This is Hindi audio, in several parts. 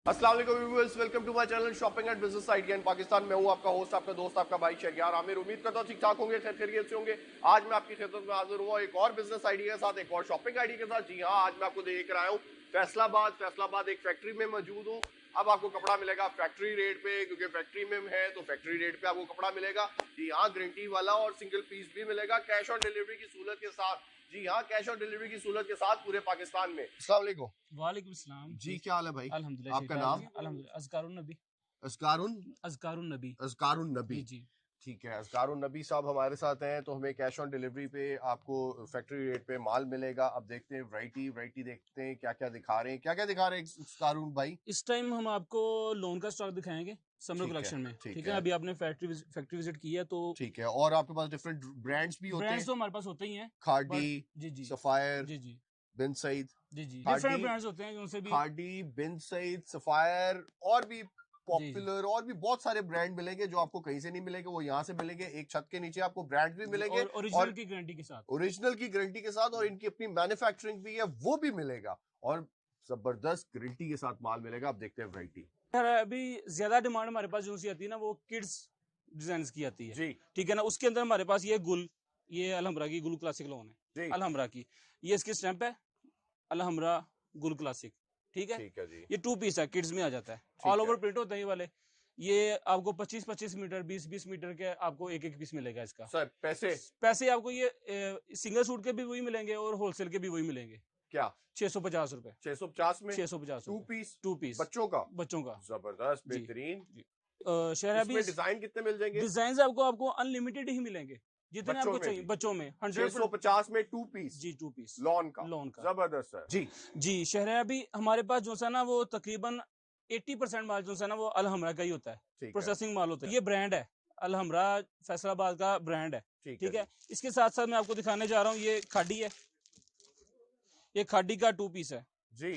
अस्सलाम वालेकुम viewers, welcome to my channel shopping and business idea in Pakistan. मैं हूं आपका होस्ट, आपका दोस्त, आपका भाई शहरियार आमिर। उम्मीद करता हूं ठीक ठाक होंगे, खैरियत से होंगे। आज मैं आपकी खिदमत में हाजिर हुआ एक और बिजनेस आइडिया के साथ, एक और शॉपिंग आइडिया के साथ। जी हां, आज मैं आपको लेकर आया हूं फैसलाबाद एक फैक्ट्री में मौजूद हूं। अब आपको कपड़ा मिलेगा फैक्ट्री रेट पे, क्योंकि फैक्ट्री में है तो फैक्ट्री रेट पे आपको कपड़ा मिलेगा। जी हाँ, गारंटी वाला और सिंगल पीस भी मिलेगा, कैश ऑन डिलीवरी की सहूलत के साथ। जी हाँ, कैश ऑन डिलीवरी की सहूलत के साथ पूरे पाकिस्तान में। अस्सलाम वालेकुम। वालेकुम सलाम जी, क्या हाल है भाई? अल्हम्दुलिल्लाह आपका शेफा नाम? अल्हम्दुलिल्लाह अज़कारुन नबी अस्कारुन अज़कारुन नबी अस्कारुन नबी। जी जी ठीक है, अस्कारुन नबी साहब हमारे साथ हैं, तो हमें कैश ऑन डिलीवरी पे आपको फैक्ट्री रेट पे माल मिलेगा। अब देखते हैं वैरायटी देखते हैं क्या क्या दिखा रहे हैं, क्या क्या दिखा रहे हैं अस्कारुन भाई। इस टाइम हम आपको लोन का स्टॉक दिखाएंगे समर ठीक है, कलेक्शन में। ठीक ठीक है, है, अभी आपने फैक्ट्री विजिट की है तो ठीक है। और आपके पास डिफरेंट ब्रांड्स भी होते ब्रांड्स हैं? तो हमारे पास होते ही हैं। खाडी, बट जी जी सफायर, जी जी बिन सईद। जी जी खाडी, डिफरेंट ब्रांड्स होते हैं उनसे भी। खाडी, बिन सईद, सफायर और भी जी जी पॉपुलर और भी बहुत सारे ब्रांड मिलेंगे जो आपको कहीं से नहीं मिलेंगे, वो यहाँ से मिलेंगे। एक छत के नीचे आपको ब्रांड भी जी मिलेंगे और ओरिजिनल और की गारंटी के साथ। ओरिजिनल की गारंटी के साथ, और इनकी अपनी मैन्युफैक्चरिंग भी है वो भी मिलेगा, और जबरदस्त गारंटी के साथ माल मिलेगा। आप देखते हैं वैरायटी। यार अभी ज्यादा डिमांड हमारे पास जो सी आती है ना वो किड्स डिजाइन की आती है। जी ठीक है ना, उसके अंदर हमारे पास ये अलहमरा की गुल क्लासिक लोन है। जी, अलहमरा की ये इसकी स्टैंप है, अलहमरा गुल क्लासिक। ठीक है, ठीक है जी, ये 2 पीस है, किड्स में आ जाता है। ऑल ठीक है ओवर प्रिंट होता है ये वाले। ये आपको 25-25 मीटर 20-20 मीटर के आपको एक एक पीस मिलेगा इसका। सर। पैसे पैसे आपको ये सिंगल सूट के भी वही मिलेंगे और होलसेल के भी वही मिलेंगे। क्या? 650 रुपए। 650 में 650 टू रुपए पीस 2 पीस बच्चों का? बच्चों का। जबरदस्त, जी बेहतरीन। जी। शहर अभी इसमें डिजाइन कितने मिल जाएंगे डिजाइन आपको आपको अनलिमिटेड ही मिलेंगे, जितने बच्चों आपको में चाहिए भी? बच्चों में 100। 650 में to piece ji 2 piece lawn का? लोन का। जबरदस्त सर जी। जी शहर अभी हमारे पास जो सा ना वो तकरीबन 80% माल जो सा ना वो अलहमरा का ही होता है। ठीक है, प्रोसेसिंग माल होता है, ये ब्रांड है अलहमरा, फैसलाबाद का ब्रांड है। ठीक है ठीक है, जी, इसके साथ साथ मैं आपको दिखाने जा रहा हूँ ये खाडी है। ये खाडी का 2 पीस है। जी।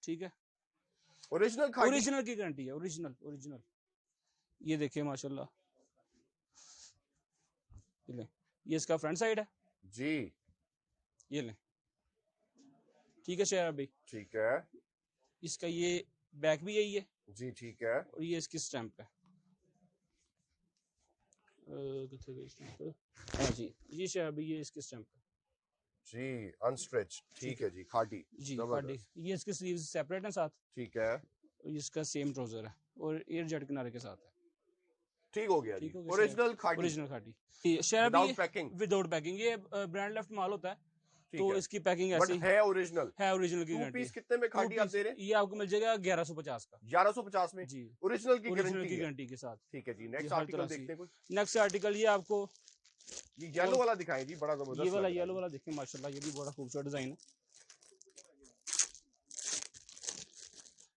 ठीक है, ओरिजिनल खादी? ओरिजिनल की गारंटी है, ओरिजिनल ओरिजिनल। ये देखिए माशाल्लाह, ये ले, ये इसका फ्रंट साइड है। जी, ये ले, ठीक है शहर भाई। ठीक है इसका ये बैक भी यही है जी, ठीक है और ये इसकी स्टैंप है। कितने गई स्टैंप? हाँ जी, ये शहर भाई ये इसकी स्टैंप है। जी। अनस्ट्रेच, ठीक ठीक है है जी। खादी, जी, खाडी। जबरदस्त। ये इसके स्लीव्स सेपरेट हैं साथ, ठीक है, और इसका सेम ट्राउजर है और एयर जेट किनारे के साथ है। ठीक हो गया जी। ठीक हो गया शेयर, ओरिजिनल खादी, ओरिजिनल खाडी। शेयर भी विदाउट पैकिंग। विदाउट पैकिंग, ये ब्रांड लेफ्ट माल होता है तो ठीक है, इसकी पैकिंग बट ऐसी है ओरिजिनल। है, ओरिजिनल की टू गारंटी पीस है। कितने में टू खादी आप पीस दे रहे हैं? ये आपको मिल जाएगा 1150 का। 1150 में जी, ओरिजिनल की ओरिजिनल गारंटी की है। गारंटी के साथ। ठीक है जी, ये नेक्स्ट हर आर्टिकल तरह से। देखते हैं कोई। नेक्स्ट आर्टिकल ये आपको ये येलो और वाला दिखाएं जी, बड़ा ये जबरदस्त वाला लग रहा है येलो जी। वाला देखिए माशाल्लाह, ये भी बड़ा खूबसूरत डिजाइन है।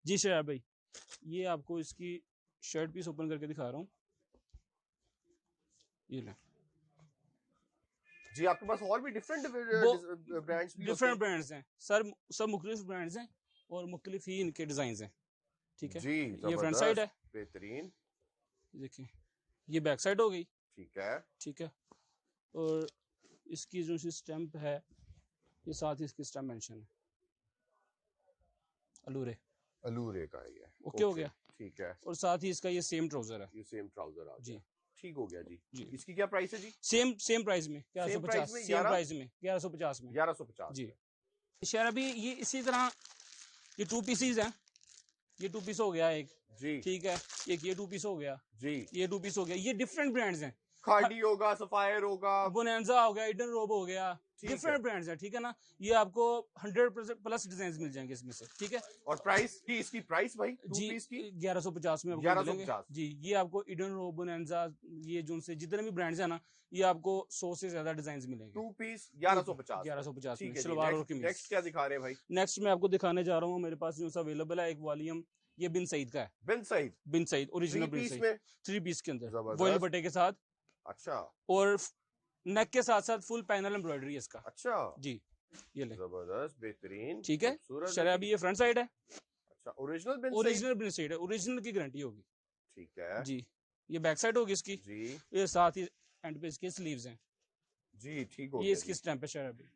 जी शेर भाई, ये आपको इसकी शर्ट पीस ओपन करके दिखा रहा हूँ। ये ले, जी, आपके पास और भी डिफरेंट वो ब्रांड्स भी होते डिफरेंट हैं? ब्रांड्स हैं सर, सब मुख्तलिफ ब्रांड्स हैं और मुख्तलिफ ही इनके डिजाइन हैं। ठीक है, जी, ये फ्रंट साइड जबरदस्त, है। बेहतरीन। देखिए, ये बैक साइड हो गई। ठीक है, ठीक है, और इसकी जो सी स्टैंप है, ये साथ ही इसकी स्टैंप मेंशन है, अलूरे। अलूरे का ही है। ओके हो ओके, गया, ठीक है। और साथ ही इसका ये सेम ट्राउजर है। ये सेम ट्राउजर आ जी गया। ठीक हो गया जी। जी, इसकी क्या प्राइस है जी? सेम सेम प्राइस में सेम प्राइस 1150, में सेम प्राइस में 1150 में। 1150 जी में। शेर अभी ये इसी तरह ये 2 पीसीज हैं। ये 2 पीस हो गया एक। जी ठीक है, एक ये 2 पीस हो गया, जी। ये 2 पीस हो गया। ये डिफरेंट ब्रांड्स हैं। खाडी होगा, सफायर होगा। बोनेंजा हो गया, इडन रोब हो गया, ठीक है, डिफरेंट ब्रांड्स हैं। ठीक है ना, ये आपको 100% प्लस डिजाइन मिल जाएंगे इसमें से। ठीक है और प्राइस की, इसकी प्राइस भाई टू जी, पीस की 1150 में आपको मिलेंगे। 1150। जी, ये आपको इडन रोब, बोनेंजा, ये जो से जितने भी ब्रांड्स हैं ना, ये आपको 100 से ज्यादा डिजाइन मिलेंगे। टू पीस 1150 में। 1150 में ठीक है जी। शलवार और कमीज। नेक्स्ट क्या दिखा रहे हैं भाई? नेक्स्ट मैं आपको दिखाने जा रहा हूँ, मेरे पास जो सा अवेलेबल है एक वॉल्यूम, ये बिन सईद का है। बिन सईद बिन सईद थ्री ओरिजिनल बिन पीस सईद में? 3 पीस के अंदर वॉयल जबरदस्त। बटे के साथ, अच्छा और नेक के साथ साथ फुल पैनल एम्ब्रॉयडरी है इसका। अच्छा, जी, ये ले, जबरदस्त, बेहतरीन, ठीक है। खूबसूरत है शराबी जी। ये फ्रंट साइड है, अच्छा, ओरिजिनल बिन सईद। ओरिजिनल बिन सईद है, ओरिजिनल की गारंटी होगी। ठीक है जी, ये बैक साइड होगी इसकी। जी ये साथ ही एंड पे इसके स्लीव्स हैं। जी, ठीक हो ये गया इसकी जी। स्टैंप है शराबी।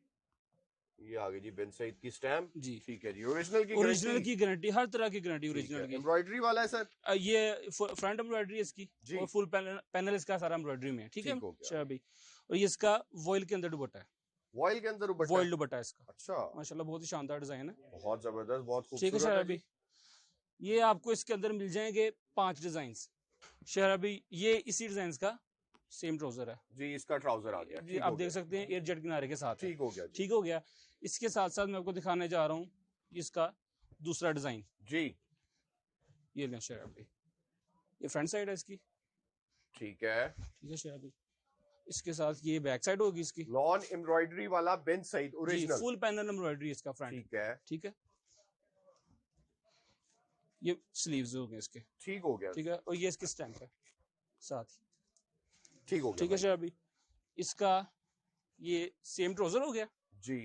ये आ गई जी बिन सईद की स्टैम्प। जी ठीक है जी, ओरिजिनल की ओरिजिनल गारंटी। की गारंटी, हर तरह की गारंटी ओरिजिनल की। एम्ब्रॉयडरी वाला है सर। ये फ्रंट एम्ब्रॉयडरी है इसकी, जी। और फुल पैनल इसका सारा एम्ब्रॉयडरी में है, ठीक है ठीक हो गया। अच्छा भाई। और ये इसका वॉइल के अंदर दुपट्टा है, वॉइल के अंदर दुपट्टा वॉइल है। दुपट्टा है इसका, अच्छा, माशाल्लाह बहुत ही शानदार डिजाइन है। बहुत जबरदस्त, बहुत ठीक है खूबसूरत शहर है अभी, जी। ये आपको इसके अंदर मिल जाएंगे 5 डिजाइन। शहर अभी ये इसी डिजाइन का सेम ट्राउजर है जी, इसका ट्राउजर आ गया। जी, ठीक आप हो देख गया। सकते हैं एयर जेट किनारे के साथ है। ठीक हो गया जी। ठीक हो गया। इसके साथ साथ मैं आपको दिखाने जा रहा हूँ इसका दूसरा डिजाइन। जी। ये लें शहर अभी, ये फ्रंट साइड है इसकी, ठीक है। ठीक है शहर अभी। इसके साथ ये बैक साइड होगी इसकी नॉन एम्ब्रॉयडरी वाला बिन सईद जी, ओरिजिनल। फुल पैनल एम्ब्रॉयडरी इसका फ्रंट। ठीक है। ठीक है, ये स्लीव्स हो गए इसके। ठीक हो गया। ठीक है, और ये इसकी स्टैम्प है साथ ही। ठीक हो गया ठीक है भाई। शहर अभी, इसका ये सेम ट्राउजर हो गया। जी।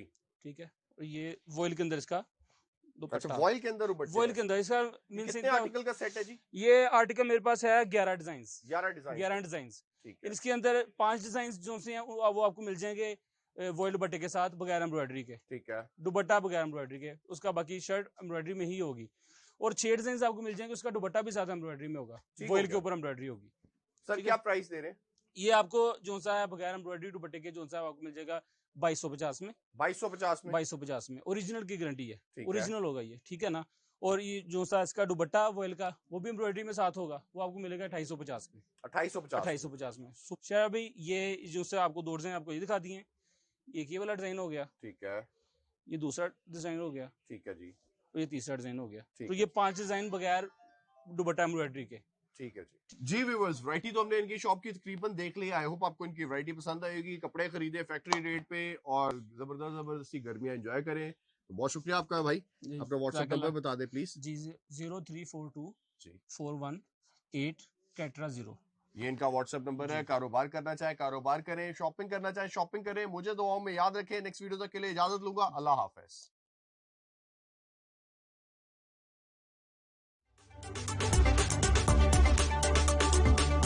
ठीक है, और ये वॉइल के अंदर इसका अच्छा, दुपट्टा, वॉइल के अंदर दुपट्टे वॉइल हैं। के अंदर इसका मीन्स कितने आर्टिकल का सेट है जी? ये आर्टिकल मेरे पास है 11 डिजाइन, 11 डिजाइन। 11 डिजाइन। ठीक है। इसके अंदर 5 डिजाइन जो से हैं वो आपको मिल जाएंगे वॉइल दुपट्टे के साथ बगैर एम्ब्रॉयडरी के, ठीक है। दुपट्टा बगैर एम्ब्रॉयडरी के, उसका बाकी शर्ट एम्ब्रॉयडरी में ही होगी। और 6 डिजाइन आपको मिल जाएंगे, उसका दुपट्टा भी साथ एम्ब्रॉयडरी में होगा, वॉइल के ऊपर एम्ब्रॉयडरी होगी। सर क्या प्राइस दे रहे हैं? ये आपको जो सा है बगैर एम्ब्रॉयडरी दुपट्टे के जो सा आपको मिल जाएगा 2250 में। 2250 में। 2250 में ओरिजिनल की गारंटी है, ठीक है। ओरिजिनल होगा ये, ठीक है ना। और ये जो सा इसका दुपट्टा वॉइल का वो भी एम्ब्रॉयडरी में साथ होगा, वो आपको मिलेगा 2850 में। 2850। 2850 में। शायद अभी ये जो से आपको 2 डिजाइन आपको ये दिखा दिए हैं। एक ये वाला डिजाइन हो गया, ठीक है। ये दूसरा डिजाइन हो गया, ठीक है जी। और ये तीसरा डिजाइन हो गया। ठीक तो ये 5 डिजाइन बगैर दुपट्टा एम्ब्रॉयडरी के। ठीक है जी। जी व्यूअर्स, वैरायटी तो हमने इनकी शॉप की तकरीबन देख ली। आई होप आपको इनकी वैरायटी पसंद आएगी। कपड़े खरीदे फैक्ट्री रेट पे और जबरदस्ती गर्मियां एंजॉय करें। तो बहुत शुक्रिया आपका भाई। अपना व्हाट्सएप नंबर बता दे प्लीज। जी 0342 जी 418 कैटरा 0। ये इनका व्हाट्सएप नंबर है। कारोबार करना चाहे कारोबार करें, शॉपिंग करना चाहे शॉपिंग करें। मुझे दुआओं में याद रखें। नेक्स्ट वीडियो तक के लिए इजाजत लूंगा। अल्लाह हाफिज।